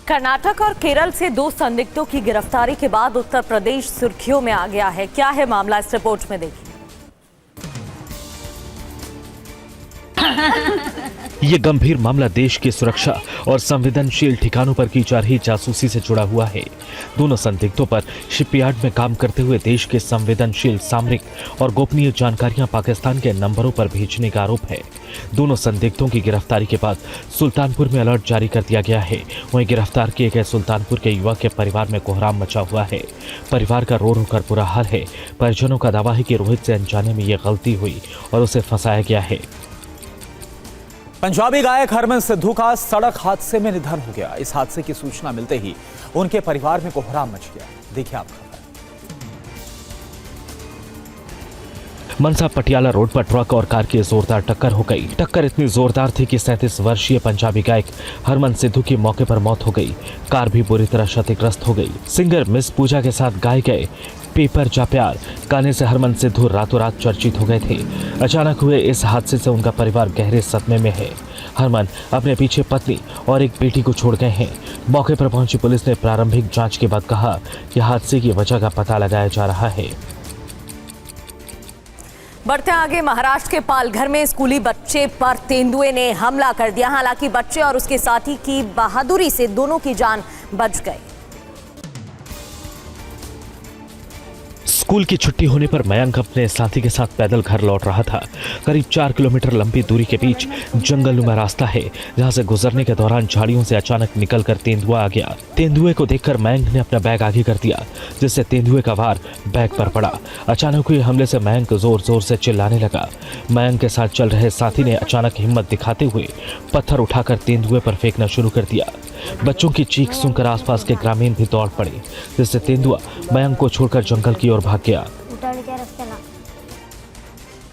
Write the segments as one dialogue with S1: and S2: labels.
S1: कर्नाटक और केरल से 2 संदिग्धों की गिरफ्तारी के बाद उत्तर प्रदेश सुर्खियों में आ गया है। क्या है मामला, इस रिपोर्ट में देखिए।
S2: ये गंभीर मामला देश की सुरक्षा और संवेदनशील ठिकानों पर की जा रही जासूसी से जुड़ा हुआ है। दोनों संदिग्धों पर शिपयार्ड में काम करते हुए देश के संवेदनशील सामरिक और गोपनीय जानकारियां पाकिस्तान के नंबरों पर भेजने का आरोप है। दोनों संदिग्धों की गिरफ्तारी के बाद सुल्तानपुर में अलर्ट जारी कर दिया गया है। वहीं गिरफ्तार किए गए सुल्तानपुर के युवक के परिवार में कोहराम मचा हुआ है। परिवार का रो रो कर बुरा हाल है। परिजनों का दावा है कि रोहित से अनजाने में ये गलती हुई और उसे फंसाया गया है।
S3: पंजाबी गायक हरमन सिद्धू का सड़क हादसे में निधन हो गया। इस हादसे की सूचना मिलते ही उनके परिवार में कोहराम मच गया। देखिए आप खबर।
S2: मनसा पटियाला रोड पर ट्रक और कार की जोरदार टक्कर हो गई। टक्कर इतनी जोरदार थी कि 37 वर्षीय पंजाबी गायक हरमन सिद्धू की मौके पर मौत हो गई। कार भी बुरी तरह क्षतिग्रस्त हो गई। सिंगर मिस पूजा के साथ गाए गए पेपर जा प्यार गाने से हरमन सिद्धू रातों रात चर्चित हो गए थे। अचानक हुए इस हादसे से उनका परिवार गहरे सदमे में है। हरमन अपने पीछे पत्नी और एक बेटी को छोड़ गए हैं। मौके पर पहुंची पुलिस ने प्रारंभिक जांच के बाद कहा कि हादसे की वजह का पता लगाया जा रहा है।
S1: बढ़ते आगे, महाराष्ट्र के पालघर में स्कूली बच्चे पर तेंदुए ने हमला कर दिया। हालांकि बच्चे और उसके साथी की बहादुरी से दोनों की जान बच गई।
S2: स्कूल की छुट्टी होने पर मयंक अपने साथी के साथ पैदल घर लौट रहा था। करीब 4 किलोमीटर लंबी दूरी के बीच जंगलनुमा रास्ता है, जहां से गुजरने के दौरान झाड़ियों से अचानक निकलकर तेंदुआ आ गया। तेंदुए को देखकर मयंक ने अपना बैग आगे कर दिया, जिससे तेंदुए का वार बैग पर पड़ा। अचानक हुए हमले से मयंक जोर जोर से चिल्लाने लगा। मयंक के साथ चल रहे साथी ने अचानक हिम्मत दिखाते हुए पत्थर उठाकर तेंदुए पर फेंकना शुरू कर दिया। बच्चों की चीख सुनकर आसपास के ग्रामीण भी दौड़ पड़े, जिससे तेंदुआ मयंक को छोड़कर जंगल की ओर भाग गया।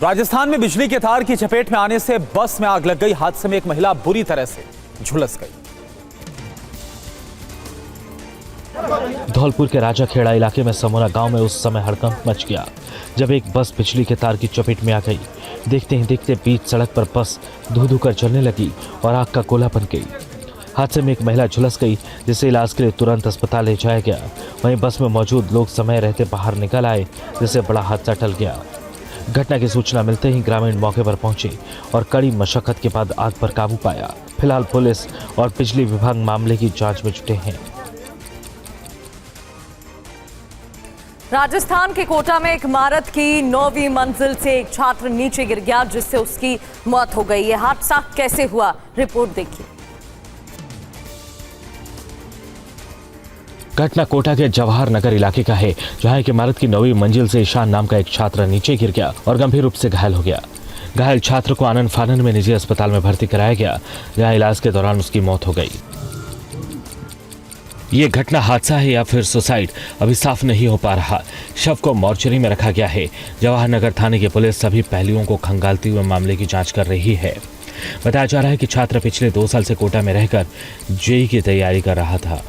S3: राजस्थान में बिजली के तार की चपेट में आने से बस में आग लग गई। हादसे में एक महिला बुरी तरह से झुलस गई।
S2: धौलपुर के राजाखेड़ा इलाके में समोरा गांव में उस समय हड़कंप मच गया जब एक बस बिजली के तार की चपेट में आ गई। देखते ही देखते बीच सड़क पर बस धू-धू कर जलने लगी और आग का गोला बन गई। हादसे में एक महिला झुलस गई, जिसे इलाज के लिए तुरंत अस्पताल ले जाया गया। वहीं बस में मौजूद लोग समय रहते बाहर निकल आए, जिससे बड़ा हादसा टल गया। घटना की सूचना मिलते ही ग्रामीण मौके पर पहुंचे और कड़ी मशक्कत के बाद आग पर काबू पाया। फिलहाल पुलिस और बिजली विभाग मामले की जांच में जुटे हैं।
S1: राजस्थान के कोटा में एक इमारत की 9वीं मंजिल से एक छात्र नीचे गिर गया, जिससे उसकी मौत हो गई। यह हादसा कैसे हुआ, रिपोर्ट देखिए।
S2: घटना कोटा के जवाहर नगर इलाके का है, जहां एक इमारत की 9वीं मंजिल से ईशान नाम का एक छात्र नीचे गिर गया और गंभीर रूप से घायल हो गया। घायल छात्र को आनंद फानन में निजी अस्पताल में भर्ती कराया गया, जहां इलाज के दौरान उसकी मौत हो गई। ये घटना हादसा है या फिर सुसाइड अभी साफ नहीं हो पा रहा। शव को मोर्चरी में रखा गया है। जवाहर नगर थाने की पुलिस सभी पहलुओं को खंगालते हुए मामले की जांच कर रही है। बताया जा रहा है कि छात्र पिछले 2 साल से कोटा में रहकर जेईई की तैयारी कर रहा था।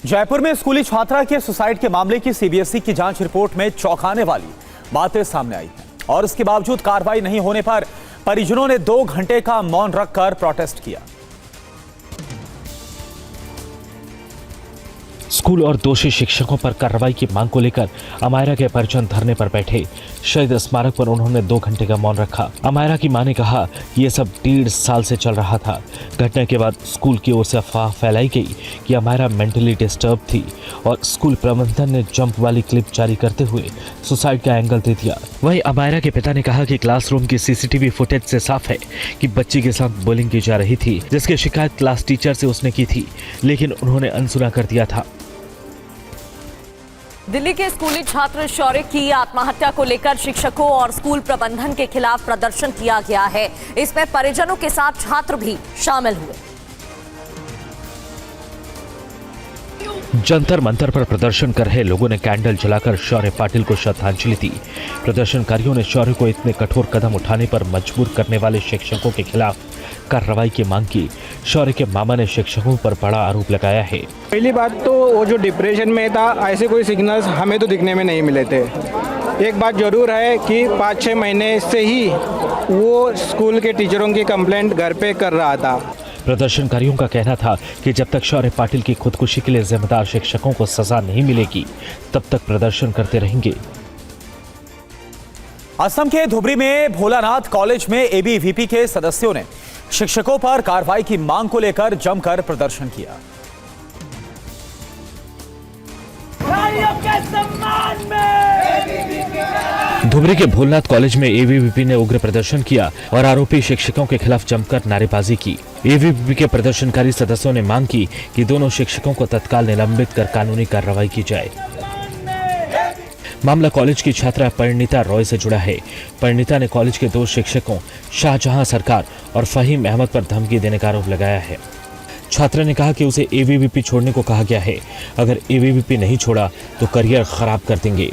S3: जयपुर में स्कूली छात्रा के सुसाइड के मामले की सीबीएसई की जांच रिपोर्ट में चौंकाने वाली बातें सामने आई हैं और इसके बावजूद कार्रवाई नहीं होने पर परिजनों ने 2 घंटे का मौन रखकर प्रोटेस्ट किया।
S2: स्कूल और दोषी शिक्षकों पर कार्रवाई की मांग को लेकर अमायरा के परिजन धरने पर बैठे। शहीद स्मारक पर उन्होंने 2 घंटे का मौन रखा। अमायरा की मां ने कहा कि यह सब 1.5 साल से चल रहा था। घटना के बाद स्कूल की ओर से अफवाह फैलाई गई कि अमायरा मेंटली डिस्टर्ब थी और स्कूल प्रबंधन ने जंप वाली क्लिप जारी करते हुए सुसाइड का एंगल दे दिया। वहीं अमायरा के पिता ने कहा कि क्लासरूम की सीसीटीवी फुटेज से साफ है कि बच्ची के साथ बुलिंग की जा रही थी, जिसकी शिकायत क्लास टीचर से उसने की थी, लेकिन उन्होंने अनसुना कर दिया था।
S1: दिल्ली के स्कूली छात्र शौर्य की आत्महत्या को लेकर शिक्षकों और स्कूल प्रबंधन के खिलाफ प्रदर्शन किया गया है। इसमें परिजनों के साथ छात्र भी शामिल हुए।
S2: जंतर मंतर पर प्रदर्शन कर रहे लोगों ने कैंडल जलाकर शौर्य पाटिल को श्रद्धांजलि दी। प्रदर्शनकारियों ने शौर्य को इतने कठोर कदम उठाने पर मजबूर करने वाले शिक्षकों के खिलाफ कार्रवाई की मांग की। शौर्य के मामा ने शिक्षकों पर बड़ा आरोप लगाया है।
S4: पहली बात तो वो जो डिप्रेशन में था, ऐसे कोई सिग्नल्स हमें तो दिखने में नहीं मिले थे। एक बात जरूर है कि 5-6 महीने से ही वो स्कूल के टीचरों की कंप्लेंट घर पे कर रहा था।
S2: प्रदर्शनकारियों का कहना था कि जब तक शौर्य पाटिल की खुदकुशी के लिए जिम्मेदार शिक्षकों को सजा नहीं मिलेगी तब तक प्रदर्शन करते रहेंगे।
S3: असम के धुबरी में भोलानाथ कॉलेज में एबीवीपी के सदस्यों ने शिक्षकों पर कार्रवाई की मांग को लेकर जमकर प्रदर्शन किया।
S2: धुबरी के भोलानाथ कॉलेज में एबीवीपी ने उग्र प्रदर्शन किया और आरोपी शिक्षकों के खिलाफ जमकर नारेबाजी की। एबीवीपी के प्रदर्शनकारी सदस्यों ने मांग की कि दोनों शिक्षकों को तत्काल निलंबित कर कानूनी कार्रवाई की जाए। मामला कॉलेज की छात्रा परिणीता रॉय से जुड़ा है। परिणीता ने कॉलेज के 2 शिक्षकों शाहजहां सरकार और फहीम अहमद पर धमकी देने का आरोप लगाया है। छात्रा ने कहा कि उसे एबीवीपी छोड़ने को कहा गया है। अगर एबीवीपी नहीं छोड़ा तो करियर खराब कर देंगे।